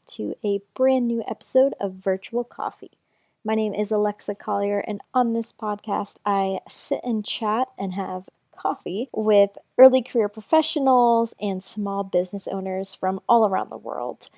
to a brand new episode of Virtual Coffee. My name is Alexa Collier, and on this podcast, I sit and chat and have coffee with early career professionals and small business owners from all around the world.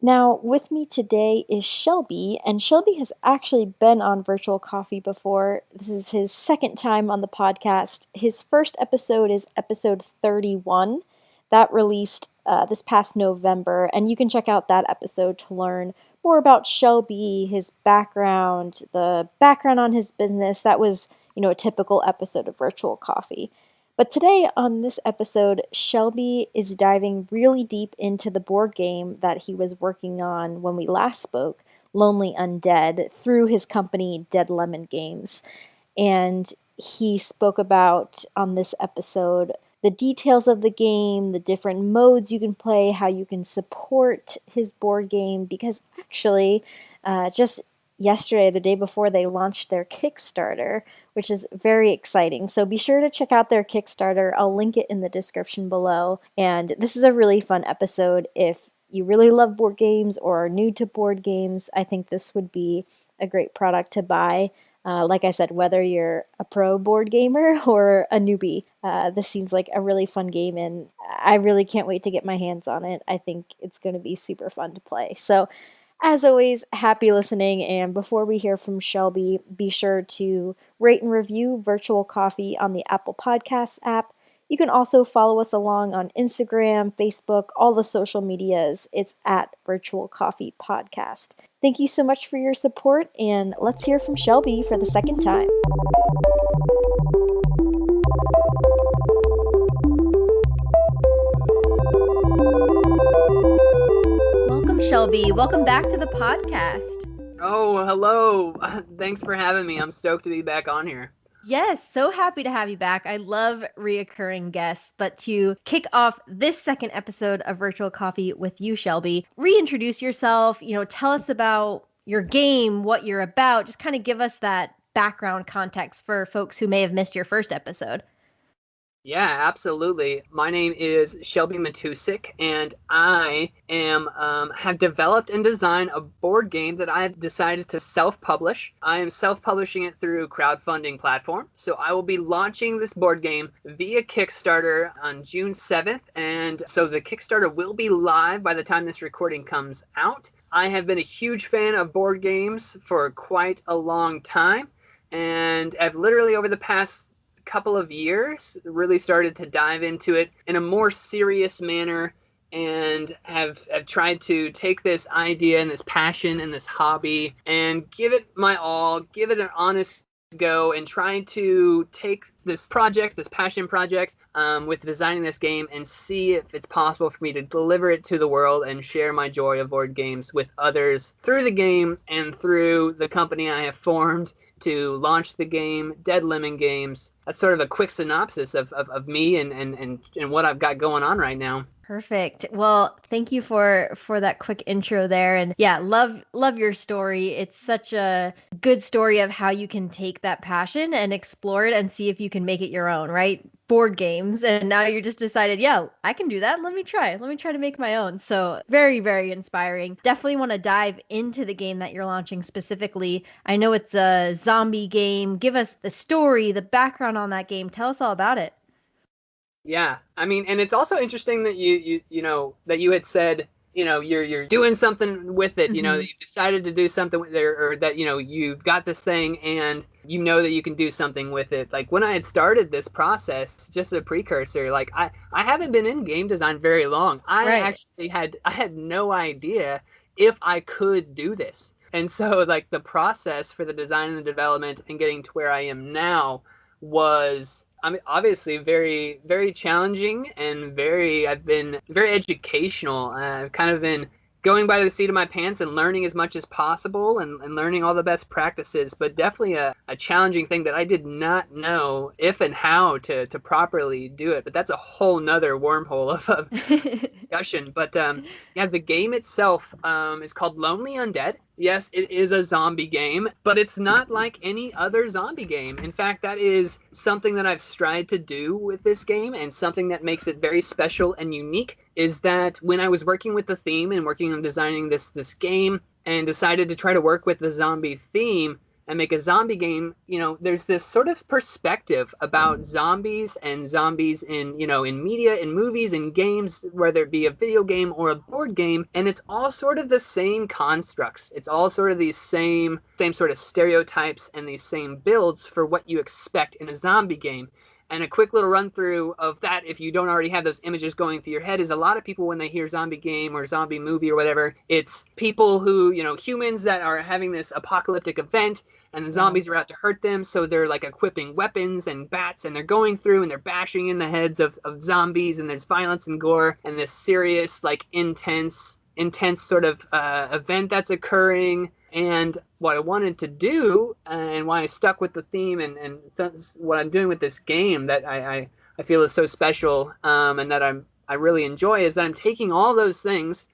Now, with me today is Shelby, and Shelby has actually been on Virtual Coffee before. This is his second time on the podcast. His first episode is episode 31. That released this past November, and you can check out that episode to learn more about Shelby, his background, the background on his business. That was, a typical episode of Virtual Coffee. But today on this episode, Shelby is diving really deep into the board game that he was working on when we last spoke, Lonely Undead, through his company Dead Lemon Games. And he spoke about, on this episode, the details of the game, the different modes you can play, how you can support his board game, because actually, just yesterday, the day before, they launched their Kickstarter, which is very exciting. So be sure to check out their Kickstarter. I'll link it in the description below. And this is a really fun episode. If you really love board games or are new to board games, I think this would be a great product to buy. Like I said, whether you're a pro board gamer or a newbie, this seems like a really fun game, and I really can't wait to get my hands on it. I think it's going to be super fun to play. So as always, happy listening, and before we hear from Shelby, be sure to rate and review Virtual Coffee on the Apple Podcasts app. You can also follow us along on Instagram, Facebook, all the social medias. It's at Virtual Coffee Podcast. Thank you so much for your support, and let's hear from Shelby for the second time. Shelby, welcome back to the podcast. Oh, hello. Thanks for having me. I'm stoked to be back on here. Yes, so happy to have you back. I love reoccurring guests, but to kick off this second episode of Virtual Coffee with you, Shelby, reintroduce yourself, tell us about your game, what you're about, just kind of give us that background context for folks who may have missed your first episode. Yeah, absolutely. My name is Shelby Matussak, and I have developed and designed a board game that I've decided to self-publish. I am self-publishing it through a crowdfunding platform. So I will be launching this board game via Kickstarter on June 7th. And so the Kickstarter will be live by the time this recording comes out. I have been a huge fan of board games for quite a long time. And I've literally over the past couple of years really started to dive into it in a more serious manner, and have tried to take this idea and this passion and this hobby and give it my all, give it an honest go, and try to take this project, this passion project, with designing this game, and see if it's possible for me to deliver it to the world and share my joy of board games with others through the game and through the company I have formed to launch the game, Dead Lemon Games. That's sort of a quick synopsis of me and what I've got going on right now. Perfect. Well, thank you for that quick intro there. And yeah, love your story. It's such a good story of how you can take that passion and explore it and see if you can make it your own, right? Board games. And now you just decided, yeah, I can do that. Let me try to make my own. So very, very inspiring. Definitely want to dive into the game that you're launching specifically. I know it's a zombie game. Give us the story, the background on that game. Tell us all about it. Yeah, I mean, and it's also interesting that you that you had said, you're doing something with it, Mm-hmm. that you decided to do something with it, or that, you've got this thing and that you can do something with it. Like when I had started this process, just a precursor, like I haven't been in game design very long. I had no idea if I could do this. And so like the process for the design and the development and getting to where I am now was, obviously very, very challenging, and I've been very educational. I've kind of been going by the seat of my pants and learning as much as possible, and learning all the best practices, but definitely a challenging thing that I did not know if and how to properly do it. But that's a whole nother wormhole of discussion. But yeah, the game itself is called Lonely Undead. Yes, it is a zombie game, but it's not like any other zombie game. In fact, that is something that I've strived to do with this game, and something that makes it very special and unique. is that when I was working with the theme and working on designing this game and decided to try to work with the zombie theme and make a zombie game, there's this sort of perspective about zombies and zombies in media, in movies, in games, whether it be a video game or a board game, and it's all sort of the same constructs. It's all sort of these same sort of stereotypes and these same builds for what you expect in a zombie game. And a quick little run through of that, if you don't already have those images going through your head, is a lot of people, when they hear zombie game or zombie movie or whatever, it's people who, humans that are having this apocalyptic event, and the zombies are out to hurt them. So they're like equipping weapons and bats, and they're going through and they're bashing in the heads of zombies, and there's violence and gore and this serious, like intense sort of event that's occurring. And what I wanted to do, and why I stuck with the theme, and what I'm doing with this game that I feel is so special, and that I really enjoy, is that I'm taking all those things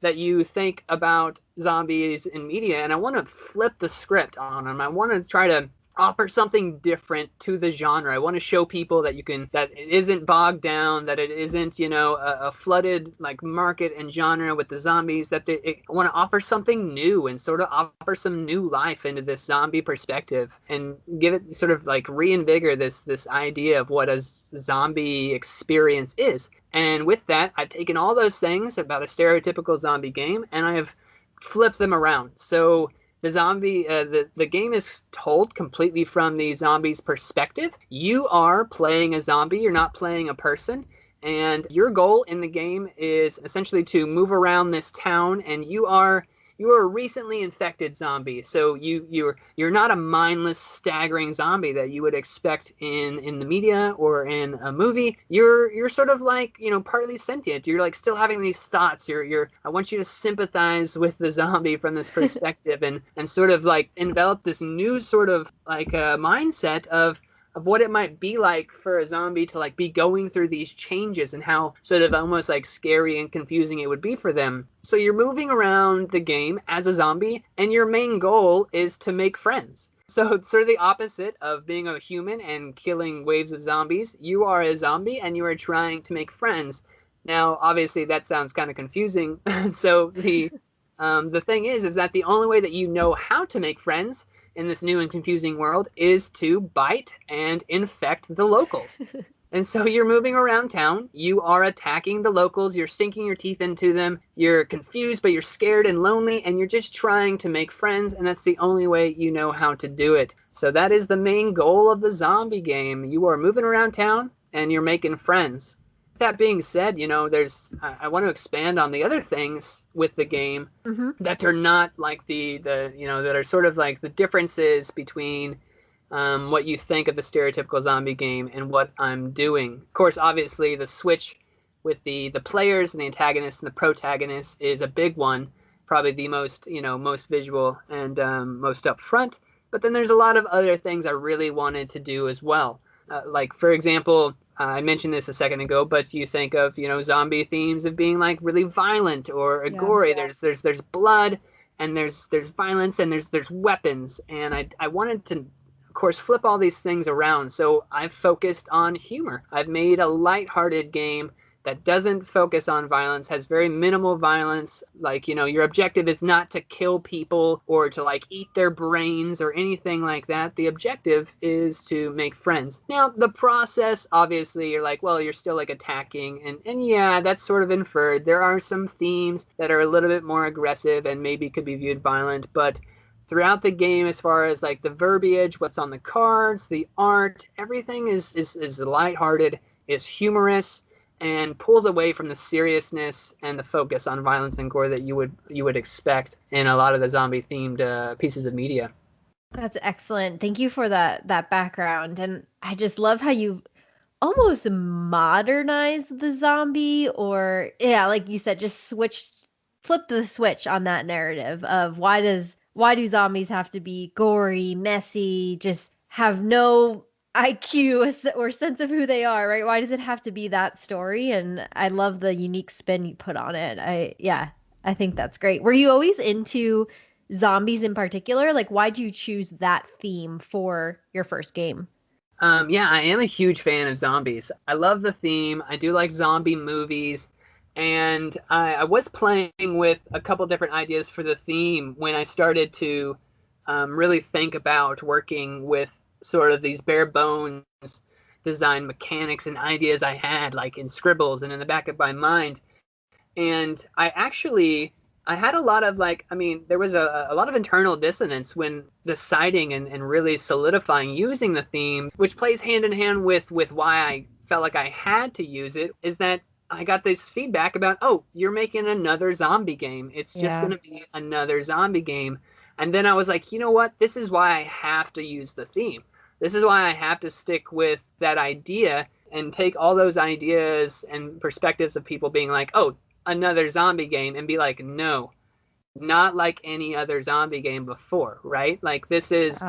that you think about zombies in media, and I want to flip the script on them. I want to try to offer something different to the genre. I want to show people that that it isn't bogged down, that it isn't, a flooded like market and genre with the zombies, that I want to offer something new and sort of offer some new life into this zombie perspective and give it sort of like reinvigorate this idea of what a zombie experience is. And with that, I've taken all those things about a stereotypical zombie game and I have flipped them around. So the zombie, the game is told completely from the zombie's perspective. You are playing a zombie. You're not playing a person. And your goal in the game is essentially to move around this town, and you are a recently infected zombie. So you're not a mindless, staggering zombie that you would expect in the media or in a movie. You're sort of like, partly sentient. You're like still having these thoughts. I want you to sympathize with the zombie from this perspective and sort of like envelop this new sort of like mindset of what it might be like for a zombie to like be going through these changes and how sort of almost like scary and confusing it would be for them. So you're moving around the game as a zombie, and your main goal is to make friends. So it's sort of the opposite of being a human and killing waves of zombies. You are a zombie and you are trying to make friends. Now, obviously that sounds kind of confusing. So the thing is that the only way that you know how to make friends in this new and confusing world is to bite and infect the locals. And so you're moving around town, you are attacking the locals, you're sinking your teeth into them, you're confused, but you're scared and lonely, and you're just trying to make friends, and that's the only way you know how to do it. So that is the main goal of the zombie game. You are moving around town, and you're making friends. That being said, I want to expand on the other things with the game that are not like that are sort of like the differences between what you think of the stereotypical zombie game and what I'm doing. Of course, obviously, the switch with the players and the antagonists and the protagonists is a big one, probably the most visual and most upfront. But then there's a lot of other things I really wanted to do as well. Like, for example, I mentioned this a second ago, but you think of, zombie themes of being like really violent or gory. Yeah. There's blood and there's violence and there's weapons. And I wanted to, of course, flip all these things around. So I've focused on humor. I've made a lighthearted game that doesn't focus on violence, has very minimal violence. Like, your objective is not to kill people or to like eat their brains or anything like that. The objective is to make friends. Now, the process, obviously, you're like, well, you're still like attacking. And yeah, that's sort of inferred. There are some themes that are a little bit more aggressive and maybe could be viewed violent, but throughout the game, as far as like the verbiage, what's on the cards, the art, everything is lighthearted, is humorous, and pulls away from the seriousness and the focus on violence and gore that you would expect in a lot of the zombie themed pieces of media. That's excellent. Thank you for that background. And I just love how you almost modernized the zombie, or yeah, like you said, just flip the switch on that narrative of why do zombies have to be gory, messy, just have no IQ or sense of who they are, right? Why does it have to be that story? And I love the unique spin you put on it. I think that's great. Were you always into zombies in particular? Like, why'd you choose that theme for your first game? Yeah, I am a huge fan of zombies. I love the theme. I do like zombie movies. And I was playing with a couple different ideas for the theme when I started to really think about working with sort of these bare bones design mechanics and ideas I had, like in scribbles and in the back of my mind. And I had a lot of like, I mean, there was a lot of internal dissonance when deciding and really solidifying using the theme, which plays hand in hand with why I felt like I had to use it, is that I got this feedback about, oh, you're making another zombie game. It's just Yeah. going to be another zombie game. And then I was like, you know what? This is why I have to use the theme. This is why I have to stick with that idea and take all those ideas and perspectives of people being like, oh, another zombie game, and be like, no, not like any other zombie game before, right? Like this is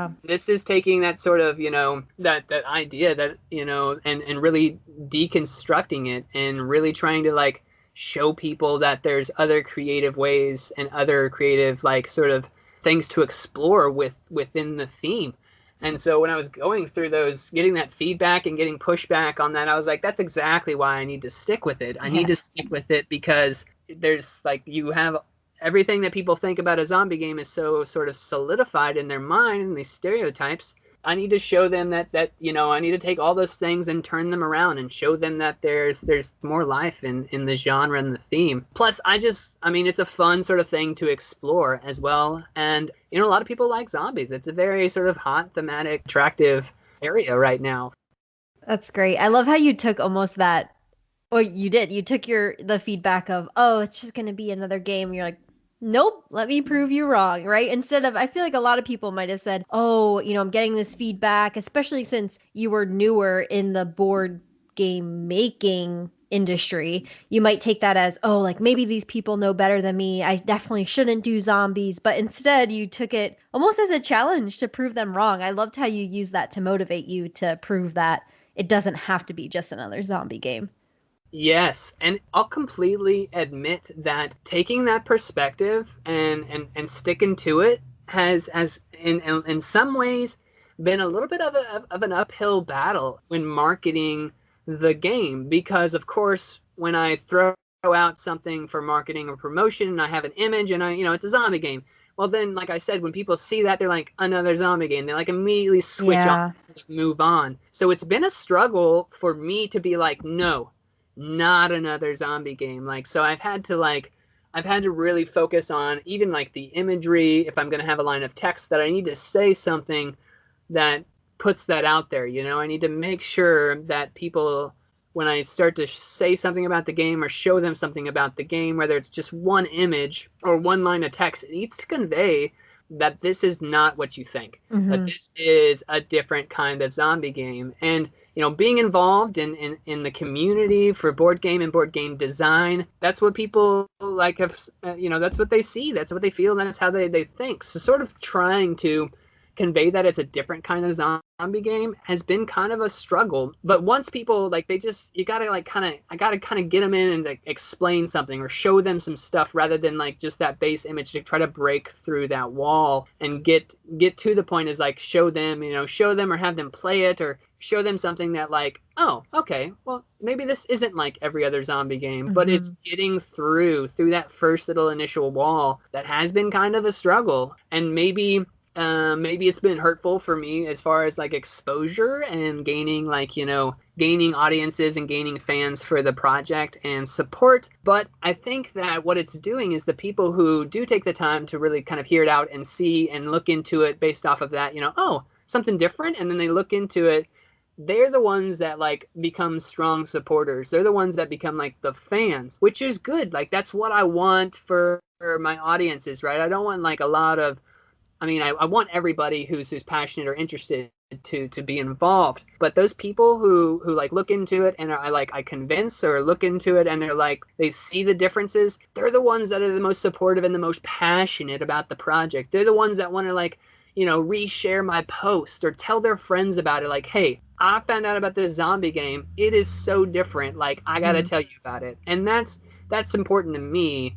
taking that sort of, that idea that, and really deconstructing it and really trying to like show people that there's other creative ways and other creative like sort of things to explore within the theme. And so when I was going through those, getting that feedback and getting pushback on that, I was like, that's exactly why I need to stick with it. I need to stick with it because there's like, you have everything that people think about a zombie game is so sort of solidified in their mind and these stereotypes. I need to show them that I need to take all those things and turn them around and show them that there's more life in the genre and the theme. Plus, I mean, it's a fun sort of thing to explore as well. And, a lot of people like zombies. It's a very sort of hot, thematic, attractive area right now. That's great. I love how you took almost that. Well, you did. You took the feedback of, oh, it's just gonna be another game. You're like, nope, let me prove you wrong, right? Instead of, I feel like a lot of people might have said, oh, I'm getting this feedback, especially since you were newer in the board game making industry. You might take that as, oh, like maybe these people know better than me. I definitely shouldn't do zombies. But instead, you took it almost as a challenge to prove them wrong. I loved how you used that to motivate you to prove that it doesn't have to be just another zombie game. Yes, and I'll completely admit that taking that perspective and sticking to it has in some ways been a little bit of an uphill battle when marketing the game, because of course when I throw out something for marketing or promotion and I have an image and it's a zombie game, well then, like I said, when people see that, they're like, another zombie game, they like immediately switch off, move on. So it's been a struggle for me to be like, no, not another zombie game. Like, so I've had to really focus on even like the imagery. If I'm going to have a line of text, that I need to say something that puts that out there. I need to make sure that people, when I start to say something about the game or show them something about the game, whether it's just one image or one line of text, it needs to convey that this is not what you think, that this is a different kind of zombie game. And being involved in the community for board game and board game design, that's what people like have, that's what they see, that's what they feel, and that's how they think. So sort of trying to convey that it's a different kind of zombie game has been kind of a struggle. But once people like, I gotta kind of get them in and like explain something or show them some stuff rather than like just that base image, to try to break through that wall and get to the point, is like show them or have them play it, or show them something that like, oh, okay, well, maybe this isn't like every other zombie game, but it's getting through that first little initial wall that has been kind of a struggle. And maybe it's been hurtful for me as far as like exposure and gaining audiences and gaining fans for the project and support. But I think that what it's doing is the people who do take the time to really kind of hear it out and see and look into it based off of that, oh, something different, and then they look into it, they're the ones that like become strong supporters. They're the ones that become like the fans, which is good. Like, that's what I want for my audiences, right? I don't want like a lot of, I want everybody who's passionate or interested to be involved. But those people who like look into it and I convince or look into it and they're like, they see the differences, they're the ones that are the most supportive and the most passionate about the project. They're the ones that want to like, reshare my post or tell their friends about it. Like, hey, I found out about this zombie game. It is so different. Like, I got to tell you about it. And that's important to me.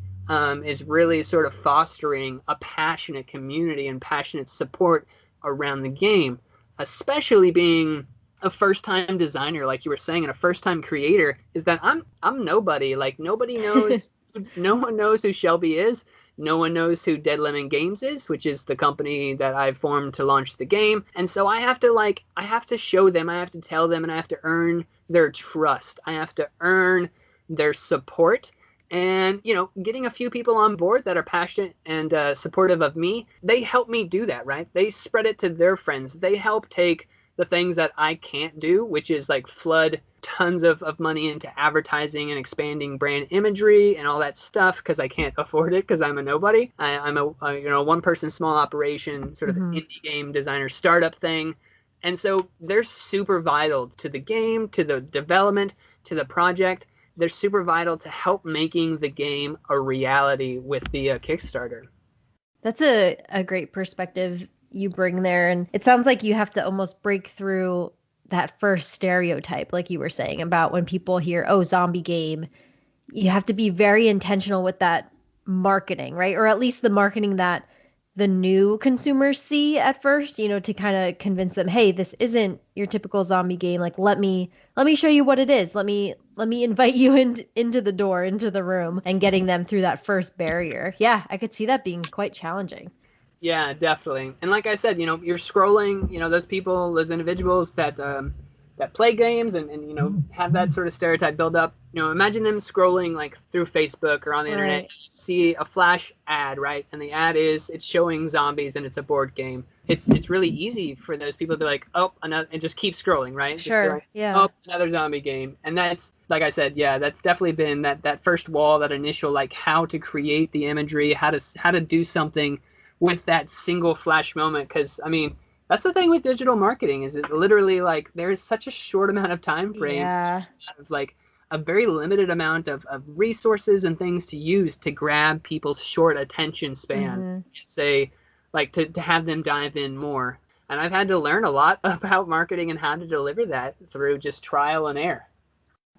Is really sort of fostering a passionate community and passionate support around the game, especially being a first-time designer, like you were saying, and a first-time creator, is that I'm nobody. Like nobody knows, no one knows who Shelby is. No one knows who Dead Lemon Games is, which is the company that I formed to launch the game. And so I have to show them, I have to tell them, and I have to earn their trust. I have to earn their support. And, getting a few people on board that are passionate and supportive of me, they help me do that, right? They spread it to their friends. They help take the things that I can't do, which is like flood tons of money into advertising and expanding brand imagery and all that stuff, because I can't afford it because I'm a nobody. I'm a one-person small operation, sort of indie game designer startup thing. And so they're super vital to the game, to the development, to the project. They're super vital to help making the game a reality with the Kickstarter. That's a great perspective you bring there. And it sounds like you have to almost break through that first stereotype, like you were saying, about when people hear, oh, zombie game. You have to be very intentional with that marketing, right? Or at least the marketing that the new consumers see at first, to kind of convince them, hey, this isn't your typical zombie game. Like, let me show you what it is. Let me invite you into the door, into the room, and getting them through that first barrier. Yeah, I could see that being quite challenging. Yeah, definitely. And like I said, you're scrolling, those people, those individuals that play games and have that sort of stereotype build up. Imagine them scrolling like through Facebook or on the internet, see a flash ad, right? And the ad it's showing zombies and it's a board game. It's really easy for those people to be like, oh, another, and just keep scrolling, right? Sure. Yeah. Oh, another zombie game. And that's, like I said, yeah, that's definitely been that first wall, that initial, like, how to create the imagery, how to do something with that single flash moment. Because that's the thing with digital marketing, is it literally, like, there's such a short amount of time frame. Yeah. Of, like, a very limited amount of resources and things to use to grab people's short attention span and say, like, to have them dive in more. And I've had to learn a lot about marketing and how to deliver that through just trial and error.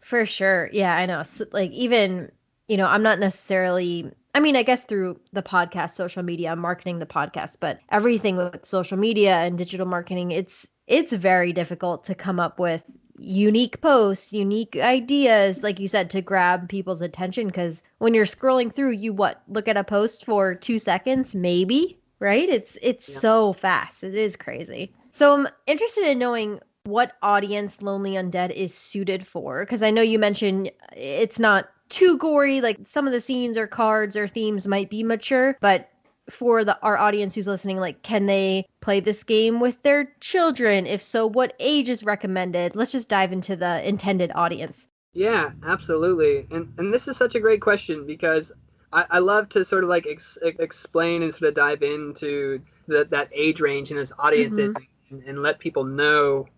For sure. Yeah, I know. So, like, even, I'm not necessarily, I guess through the podcast, social media, I'm marketing the podcast, but everything with social media and digital marketing, it's very difficult to come up with unique posts, unique ideas, like you said, to grab people's attention. Because when you're scrolling through, you look at a post for 2 seconds, maybe, right? It's so fast. It is crazy. So I'm interested in knowing what audience Lonely Undead is suited for, because I know you mentioned it's not too gory. Like, some of the scenes or cards or themes might be mature, but for our audience who's listening, like, can they play this game with their children? If so, what age is recommended? Let's just dive into the intended audience. Yeah, absolutely. And this is such a great question, because I love to sort of like explain and sort of dive into that age range and those audiences, and let people know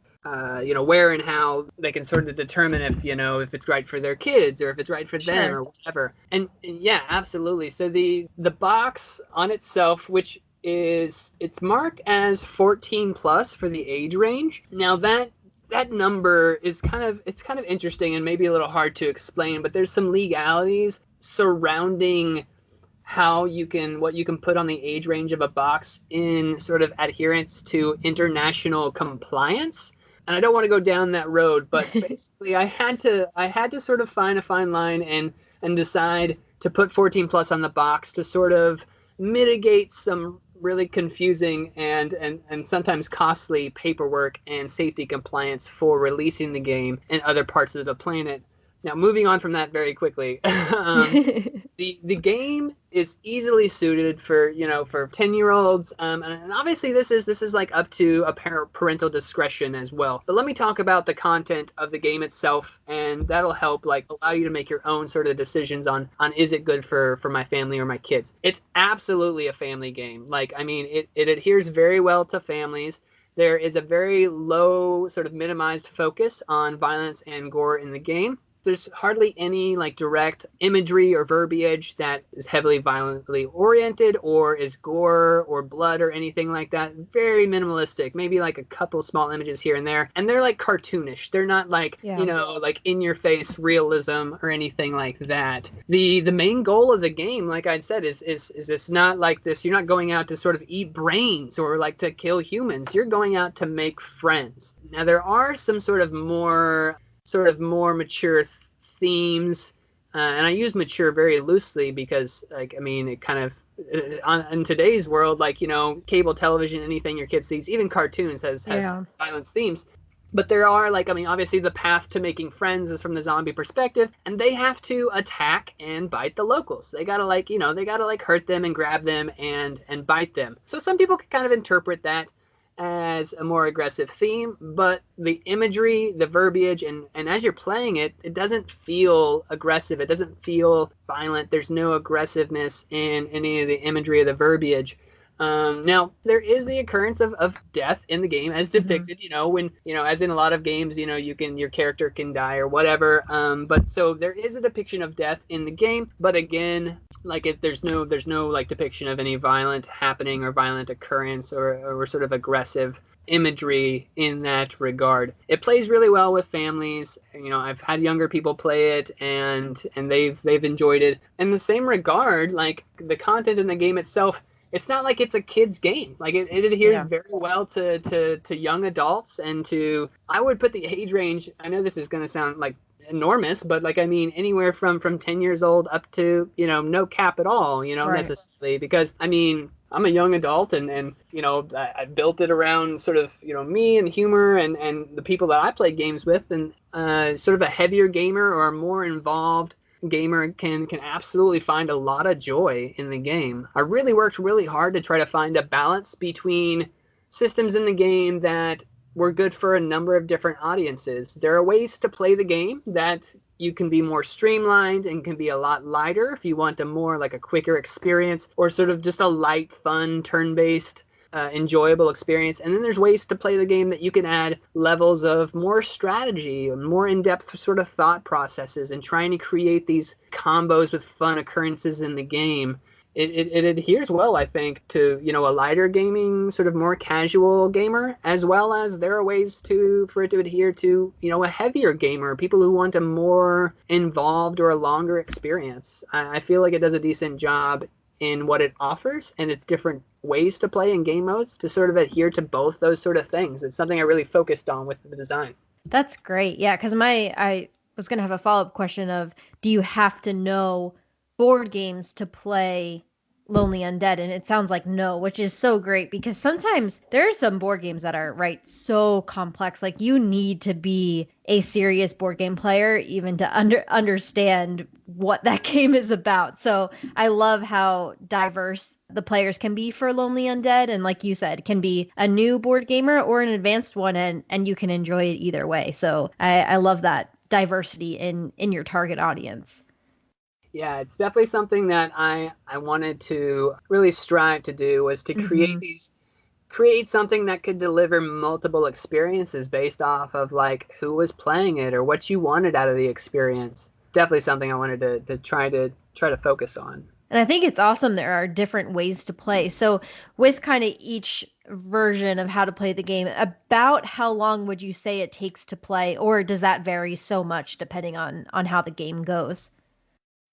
where and how they can sort of determine if it's right for their kids or if it's right for them or whatever. And yeah, absolutely. So the box on itself, which it's marked as 14 plus for the age range. Now that number is kind of interesting and maybe a little hard to explain, but there's some legalities surrounding what you can put on the age range of a box in sort of adherence to international compliance. And I don't want to go down that road, but basically I had to sort of find a fine line and decide to put 14 plus on the box to sort of mitigate some really confusing and sometimes costly paperwork and safety compliance for releasing the game in other parts of the planet. Now, moving on from that very quickly, the game is easily suited for 10-year-olds, and obviously this is like up to a parental discretion as well. But let me talk about the content of the game itself, and that'll help like allow you to make your own sort of decisions on is it good for my family or my kids. It's absolutely a family game. Like, it adheres very well to families. There is a very low sort of minimized focus on violence and gore in the game. There's hardly any like direct imagery or verbiage that is heavily violently oriented or is gore or blood or anything like that. Very minimalistic, maybe like a couple small images here and there. And they're like cartoonish. They're not like, like in your face realism or anything like that. The main goal of the game, like I said, is this not like this. You're not going out to sort of eat brains or like to kill humans. You're going out to make friends. Now there are some sort of more mature themes, and I use mature very loosely because, like, I mean, it kind of in today's world, like, cable television, anything your kid sees, even cartoons has Yeah. violence themes. But there are, like, I mean, obviously the path to making friends is from the zombie perspective, and they have to attack and bite the locals. They gotta, like, they gotta, like, hurt them and grab them and bite them. So some people can kind of interpret that as a more aggressive theme, but the imagery, the verbiage, and as you're playing it, it doesn't feel aggressive. It doesn't feel violent. There's no aggressiveness in any of the imagery or the verbiage. Now, there is the occurrence of death in the game as depicted, when, as in a lot of games, your character can die or whatever. But so there is a depiction of death in the game, but again, like, there's no like depiction of any violent happening or violent occurrence or sort of aggressive imagery in that regard. It plays really well with families. I've had younger people play it and they've enjoyed it. In the same regard, like, the content in the game itself, it's not like it's a kid's game. Like, it adheres very well to young adults and to, I would put the age range, I know this is going to sound like enormous, but, like, I mean, anywhere from 10 years old up to, no cap at all, Right. necessarily, because, I mean, I'm a young adult and I built it around sort of, me and humor and the people that I play games with, and sort of a heavier gamer or a more involved gamer can absolutely find a lot of joy in the game. I really worked really hard to try to find a balance between systems in the game that were good for a number of different audiences. There are ways to play the game that you can be more streamlined and can be a lot lighter if you want a more, like, a quicker experience, or sort of just a light, fun, turn-based enjoyable experience. And then there's ways to play the game that you can add levels of more strategy and more in-depth sort of thought processes and trying to create these combos with fun occurrences in the game. It adheres well, I think, to, a lighter gaming, sort of more casual gamer, as well as there are ways for it to adhere to, a heavier gamer, people who want a more involved or a longer experience. I feel like it does a decent job in what it offers and its different ways to play in game modes to sort of adhere to both those sort of things. It's something I really focused on with the design. That's great. Yeah, because I was gonna have a follow-up question of, do you have to know board games to play Lonely Undead? And it sounds like no, which is so great because sometimes there are some board games that are, right, so complex. Like, you need to be a serious board game player even to understand what that game is about. So I love how diverse the players can be for Lonely Undead, and like you said, can be a new board gamer or an advanced one, and you can enjoy it either way. So I love that diversity in your target audience. Yeah, it's definitely something that I wanted to really strive to do, was to create something that could deliver multiple experiences based off of, like, who was playing it or what you wanted out of the experience. Definitely something I wanted to try to focus on. And I think it's awesome there are different ways to play. So with kind of each version of how to play the game, about how long would you say it takes to play, or does that vary so much depending on how the game goes?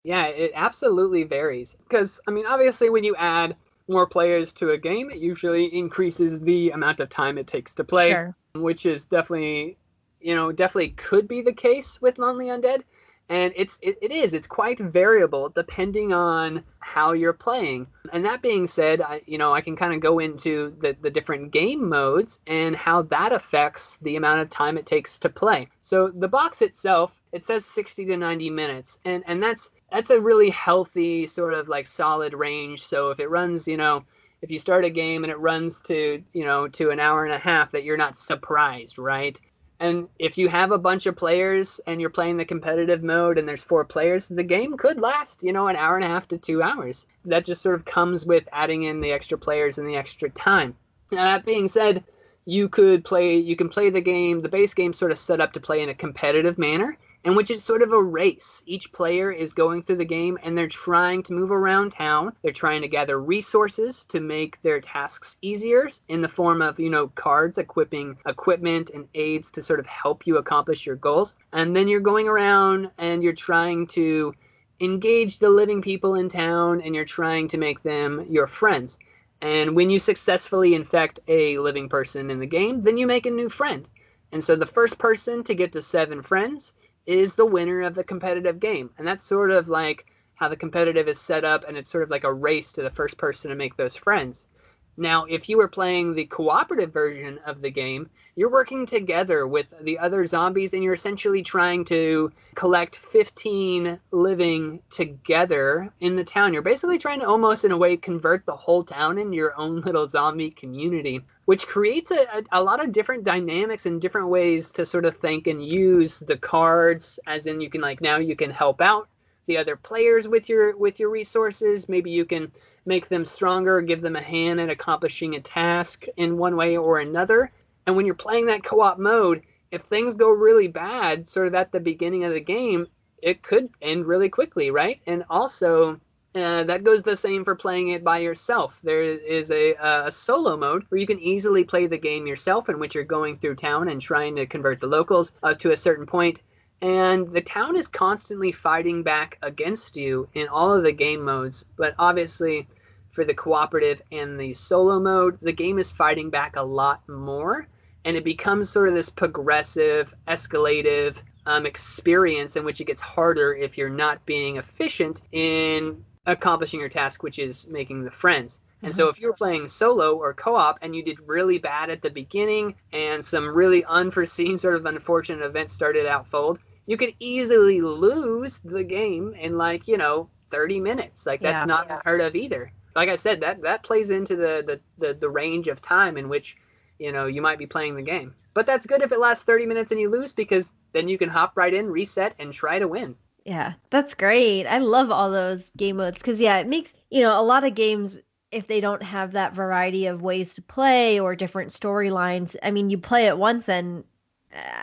Yeah, it absolutely varies. Because, I mean, obviously when you add more players to a game, it usually increases the amount of time it takes to play, Sure. which is definitely, definitely could be the case with Lonely Undead. And it's quite variable depending on how you're playing. And that being said, I can kind of go into the different game modes and how that affects the amount of time it takes to play. So the box itself, it says 60 to 90 minutes, and that's a really healthy sort of, like, solid range. So if it runs, if you start a game and it runs to an hour and a half, that you're not surprised, right? And if you have a bunch of players and you're playing the competitive mode and there's 4 players, the game could last, an hour and a half to 2 hours. That just sort of comes with adding in the extra players and the extra time. Now, that being said, you can play the game, the base game sort of set up to play in a competitive manner, in which it's sort of a race. Each player is going through the game and they're trying to move around town. They're trying to gather resources to make their tasks easier in the form of, cards, equipping equipment and aids to sort of help you accomplish your goals. And then you're going around and you're trying to engage the living people in town and you're trying to make them your friends. And when you successfully infect a living person in the game, then you make a new friend. And so the first person to get to 7 friends is the winner of the competitive game. And that's sort of like how the competitive is set up, and it's sort of like a race to the first person to make those friends. Now, if you were playing the cooperative version of the game, you're working together with the other zombies, and you're essentially trying to collect 15 living together in the town. You're basically trying to almost, in a way, convert the whole town into your own little zombie community, which creates a lot of different dynamics and different ways to sort of think and use the cards, as in you can, like, now you can help out the other players with your resources. Maybe you can make them stronger, give them a hand at accomplishing a task in one way or another. And when you're playing that co-op mode, if things go really bad sort of at the beginning of the game, it could end really quickly, right? And also, that goes the same for playing it by yourself. There is a solo mode where you can easily play the game yourself, in which you're going through town and trying to convert the locals up to a certain point. And the town is constantly fighting back against you in all of the game modes. But obviously, for the cooperative and the solo mode, the game is fighting back a lot more. And it becomes sort of this progressive, escalative experience in which it gets harder if you're not being efficient in accomplishing your task, which is making the friends. And so if you were playing solo or co-op and you did really bad at the beginning and some really unforeseen sort of unfortunate events started out fold, you could easily lose the game in 30 minutes. Like, that's not unheard of either. Like I said, that plays into the range of time in which, you might be playing the game. But that's good if it lasts 30 minutes and you lose, because then you can hop right in, reset, and try to win. Yeah, that's great. I love all those game modes because, it makes, a lot of games, if they don't have that variety of ways to play or different storylines, I mean, you play it once and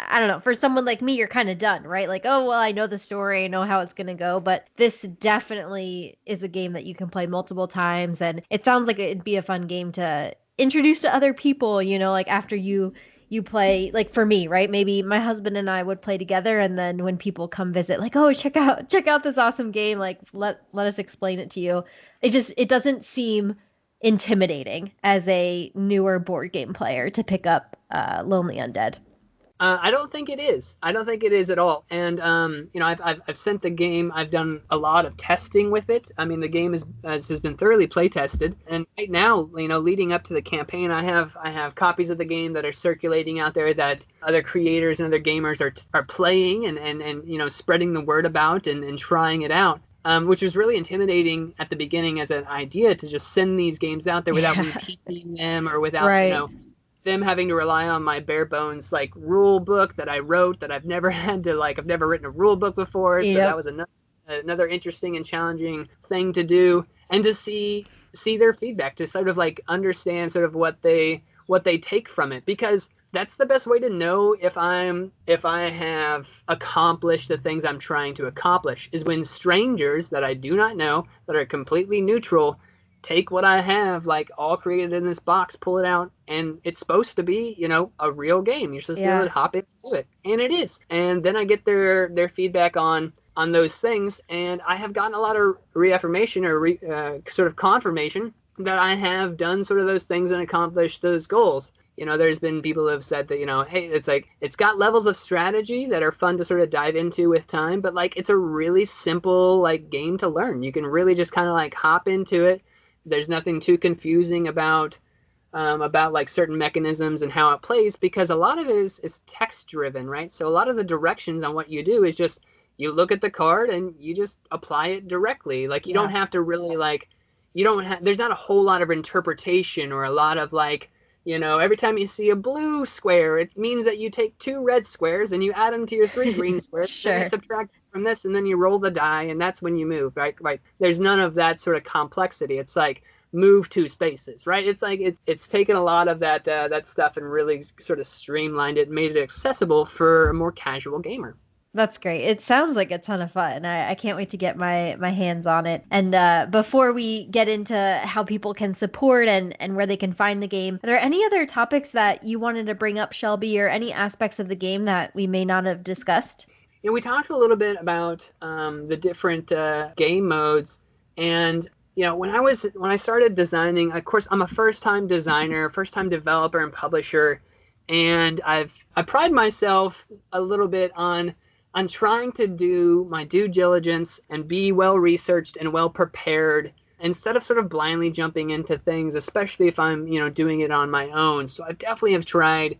I don't know, for someone like me, you're kind of done, right? Like, oh, well, I know the story, I know how it's going to go, but this definitely is a game that you can play multiple times. And it sounds like it'd be a fun game to introduce to other people, like after you play, like for me, right? Maybe my husband and I would play together, and then when people come visit, like, oh, check out this awesome game, like let us explain it to you. It doesn't seem intimidating as a newer board game player to pick up Lonely Undead. I don't think it is. I don't think it is at all. And I've sent the game. I've done a lot of testing with it. I mean, the game has been thoroughly play tested. And right now, leading up to the campaign, I have copies of the game that are circulating out there that other creators and other gamers are playing and spreading the word about and trying it out. Which was really intimidating at the beginning as an idea, to just send these games out there without me teaching them, or without right. them having to rely on my bare bones rule book that I wrote, that I've never had to I've never written a rule book before. So that was another interesting and challenging thing to do, and to see their feedback, to sort of understand sort of what they take from it, because that's the best way to know if I have accomplished the things I'm trying to accomplish, is when strangers that I do not know, that are completely neutral, take what I have all created in this box, pull it out, and it's supposed to be, a real game. You're supposed to be able to hop into it. And it is. And then I get their feedback on those things, and I have gotten a lot of reaffirmation or sort of confirmation that I have done sort of those things and accomplished those goals. There's been people who have said that, hey, it's got levels of strategy that are fun to sort of dive into with time, but it's a really simple game to learn. You can really just kind of hop into it. There's nothing too confusing about certain mechanisms and how it plays, because a lot of it is text driven, right? So a lot of the directions on what you do is just, you look at the card and you just apply it directly. You don't have to really there's not a whole lot of interpretation, or a lot of every time you see a blue square, it means that you take 2 red squares and you add them to your 3 green squares. Sure. Then you subtract from this, and then you roll the die, and that's when you move, right? There's none of that sort of complexity. It's move 2 spaces, right? It's taken a lot of that stuff and really sort of streamlined it, made it accessible for a more casual gamer. That's great. It sounds like a ton of fun. I can't wait to get my hands on it. And before we get into how people can support and where they can find the game, are there any other topics that you wanted to bring up, Shelby, or any aspects of the game that we may not have discussed? We talked a little bit about the different game modes, and when I started designing, of course, I'm a first-time designer, first-time developer and publisher, And I pride myself a little bit on trying to do my due diligence and be well researched and well prepared instead of sort of blindly jumping into things, especially if I'm, doing it on my own. So I definitely have tried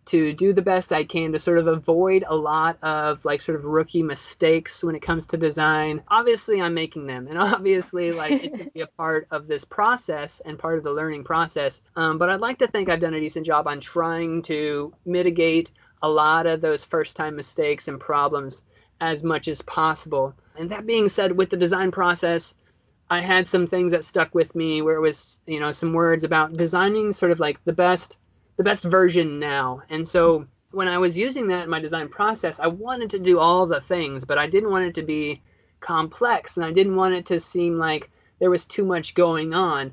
to do the best I can to sort of avoid a lot of like sort of rookie mistakes when it comes to design. Obviously, I'm making them, and obviously, like it's going to be a part of this process and part of the learning process. But I'd like to think I've done a decent job on trying to mitigate a lot of those first-time mistakes and problems as much as possible. And that being said, with the design process, I had some things that stuck with me where it was, some words about designing sort of like the best version now. And so when I was using that in my design process, I wanted to do all the things, but I didn't want it to be complex, and I didn't want it to seem like there was too much going on.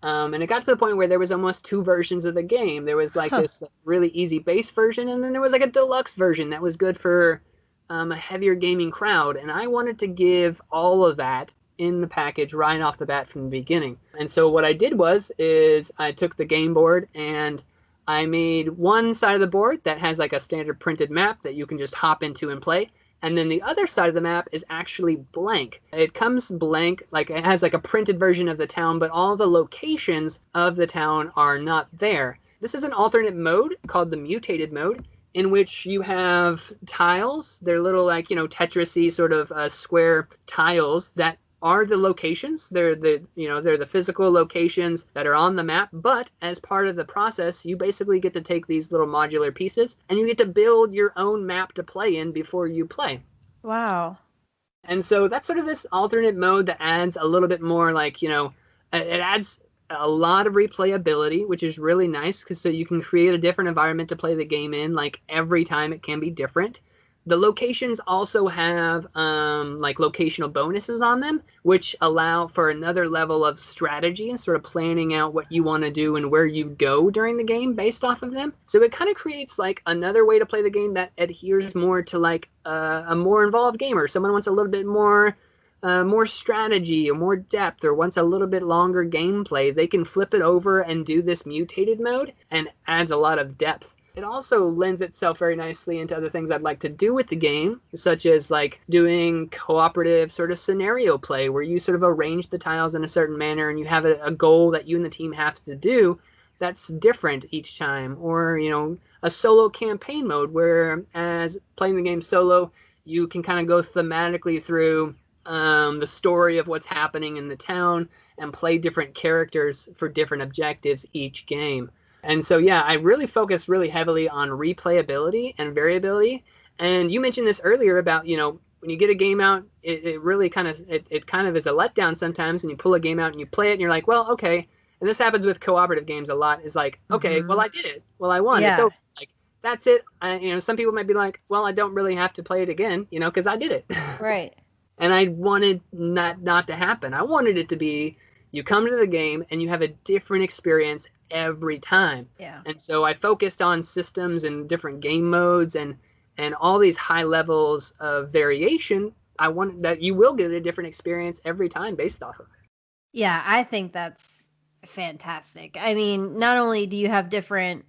And it got to the point where there was almost two versions of the game. There was like this really easy base version, and then there was like a deluxe version that was good for a heavier gaming crowd. And I wanted to give all of that in the package right off the bat from the beginning. And so what I did is I took the game board and I made one side of the board that has like a standard printed map that you can just hop into and play. And then the other side of the map is actually blank. It comes blank, like it has like a printed version of the town, but all the locations of the town are not there. This is an alternate mode called the mutated mode, in which you have tiles. They're little like, Tetris-y sort of square tiles that are the locations. They're the physical locations that are on the map, but as part of the process, you basically get to take these little modular pieces and you get to build your own map to play in before you play. Wow. And so that's sort of this alternate mode that adds a little bit more like, it adds a lot of replayability, which is really nice because so you can create a different environment to play the game in. Like every time it can be different. The locations also have like locational bonuses on them, which allow for another level of strategy and sort of planning out what you want to do and where you go during the game based off of them. So it kind of creates like another way to play the game that adheres more to like a more involved gamer. Someone wants a little bit more strategy or more depth or wants a little bit longer gameplay. They can flip it over and do this mutated mode and adds a lot of depth. It also lends itself very nicely into other things I'd like to do with the game, such as like doing cooperative sort of scenario play where you sort of arrange the tiles in a certain manner and you have a goal that you and the team have to do that's different each time. Or, a solo campaign mode where as playing the game solo, you can kind of go thematically through the story of what's happening in the town and play different characters for different objectives each game. And so, yeah, I really focus really heavily on replayability and variability. And you mentioned this earlier about, when you get a game out, it really kind of is a letdown sometimes when you pull a game out and you play it and you're like, well, okay. And this happens with cooperative games a lot. Is like, okay, well, I did it. Well, I won. Yeah. It's over. Like, that's it. Some people might be like, well, I don't really have to play it again, because I did it. Right. And I wanted not to happen. I wanted it to be, you come to the game and you have a different experience every time. Yeah. And so I focused on systems and different game modes and all these high levels of variation. I want that you will get a different experience every time based off of it. Yeah, I think that's fantastic. I mean, not only do you have different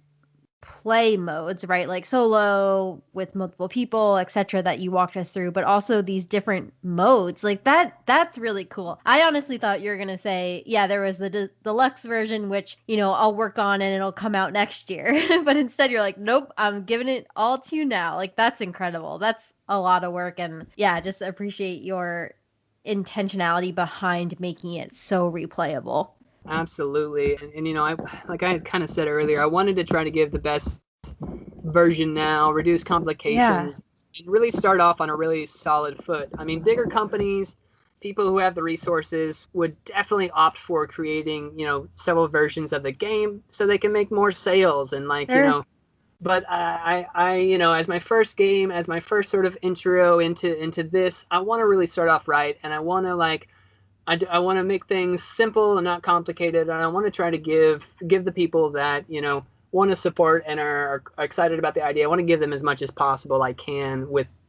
play modes, right? Like solo with multiple people, etc., that you walked us through, but also these different modes. Like that's really cool. I honestly thought you were going to say, yeah, there was the deluxe version, which, I'll work on and it'll come out next year. But instead you're like, nope, I'm giving it all to you now. Like that's incredible. That's a lot of work. And yeah, just appreciate your intentionality behind making it so replayable. Absolutely. And I had kind of said earlier, I wanted to try to give the best version now, reduce complications, and really start off on a really solid foot. I mean, bigger companies, people who have the resources would definitely opt for creating, several versions of the game so they can make more sales and but I as my first game, as my first sort of intro into this, I want to really start off right. And I want to I want to make things simple and not complicated, and I want to try to give the people that want to support and are excited about the idea. I want to give them as much as possible I can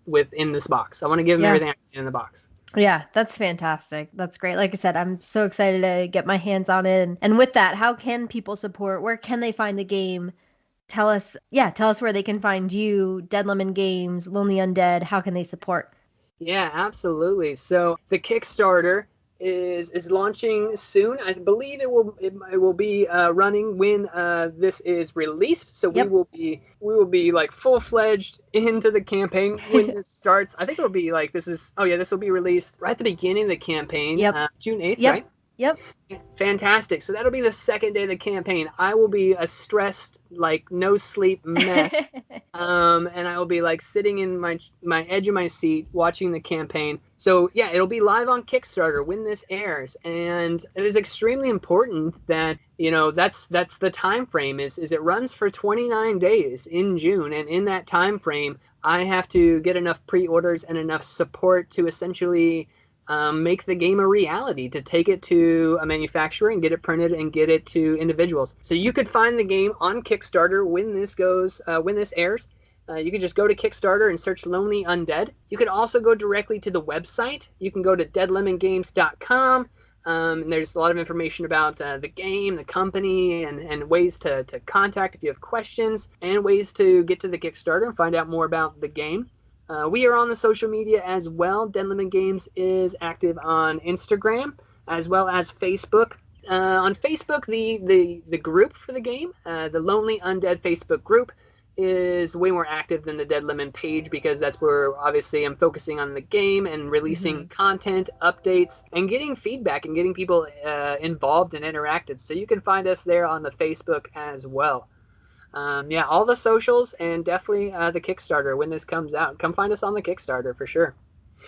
within this box. I want to give them everything I can in the box. Yeah, that's fantastic. That's great. Like I said, I'm so excited to get my hands on it. And with that, how can people support? Where can they find the game tell us where they can find you, Dead Lemon Games, Lonely Undead. How can they support? Yeah, absolutely. So the Kickstarter is launching soon. I believe it will be running when this is released. So Yep. we will be like full fledged into the campaign when this starts. I think it'll be like this will be released right at the beginning of the campaign, Yep. June 8th, Yep. right? Yep. Fantastic. So that'll be the second day of the campaign. I will be a stressed, like no sleep mess. And I will be like sitting in my edge of my seat watching the campaign. So yeah, it'll be live on Kickstarter when this airs, and it is extremely important that that's the time frame is it runs for 29 days in June, and in that time frame, I have to get enough pre-orders and enough support to essentially make the game a reality, to take it to a manufacturer and get it printed and get it to individuals. So you could find the game on Kickstarter when this airs. You can just go to Kickstarter and search Lonely Undead. You could also go directly to the website. You can go to deadlemongames.com. And there's a lot of information about the game, the company, and ways to contact if you have questions, and ways to get to the Kickstarter and find out more about the game. We are on the social media as well. Dead Lemon Games is active on Instagram as well as Facebook. On Facebook, the group for the game, the Lonely Undead Facebook group, is way more active than the Dead Lemon page, because that's where obviously I'm focusing on the game and releasing content, updates, and getting feedback and getting people involved and interacted. So you can find us there on the Facebook as well. Yeah, all the socials, and definitely the Kickstarter when this comes out. Come find us on the Kickstarter for sure.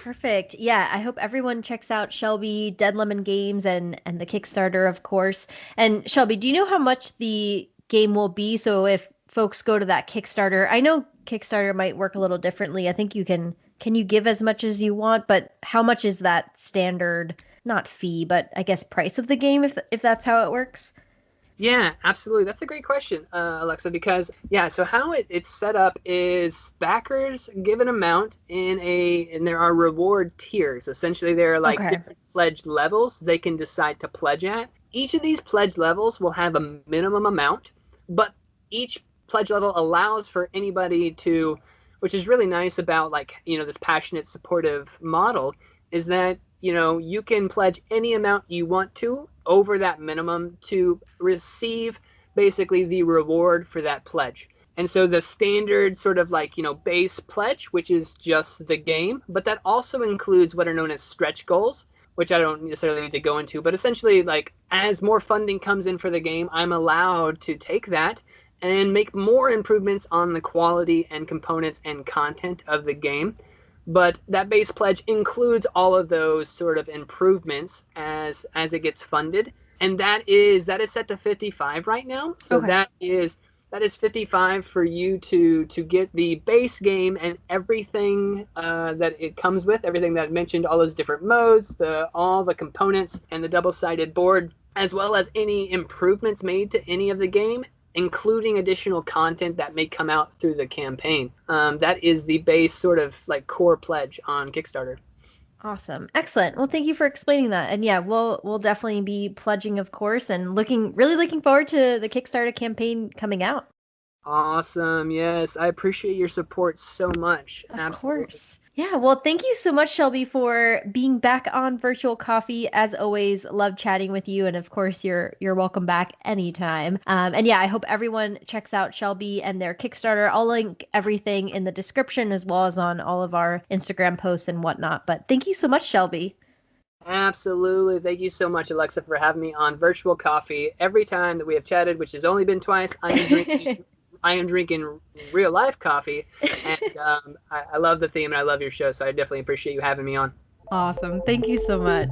Perfect. Yeah, I hope everyone checks out Shelby, Dead Lemon Games, and the Kickstarter, of course. And Shelby, do you know how much the game will be? So if folks go to that Kickstarter, I know Kickstarter might work a little differently. I think can you give as much as you want, but how much is that standard, not fee, but I guess price of the game if that's how it works? Yeah, absolutely. That's a great question, Alexa, because so how it's set up is backers give an amount and there are reward tiers. Essentially, there are like Okay. different pledge levels they can decide to pledge at. Each of these pledge levels will have a minimum amount, but each pledge level allows for anybody to, which is really nice about this passionate, supportive model, is that you can pledge any amount you want to over that minimum to receive basically the reward for that pledge. And so the standard sort of base pledge, which is just the game, but that also includes what are known as stretch goals, which I don't necessarily need to go into, but essentially as more funding comes in for the game, I'm allowed to take that and make more improvements on the quality and components and content of the game. But that base pledge includes all of those sort of improvements as it gets funded, and that is set to 55 right now. So Okay. that is 55 for you to get the base game and everything that it comes with, everything that I mentioned, all those different modes, all the components, and the double-sided board, as well as any improvements made to any of the game, including additional content that may come out through the campaign. That is the base sort of core pledge on Kickstarter. Awesome. Excellent. Well, thank you for explaining that. And yeah, we'll definitely be pledging, of course, and really looking forward to the Kickstarter campaign coming out. Awesome. Yes, I appreciate your support so much. Of Absolutely. course. Yeah, well, thank you so much, Shelby, for being back on Virtual Coffee. As always, love chatting with you, and of course, you're welcome back anytime. And yeah, I hope everyone checks out Shelby and their Kickstarter. I'll link everything in the description as well as on all of our Instagram posts and whatnot. But thank you so much, Shelby. Absolutely. Thank you so much, Alexa, for having me on Virtual Coffee. Every time that we have chatted, which has only been twice, I am drinking real life coffee, and I love the theme and I love your show, so I definitely appreciate you having me on. Awesome. Thank you so much.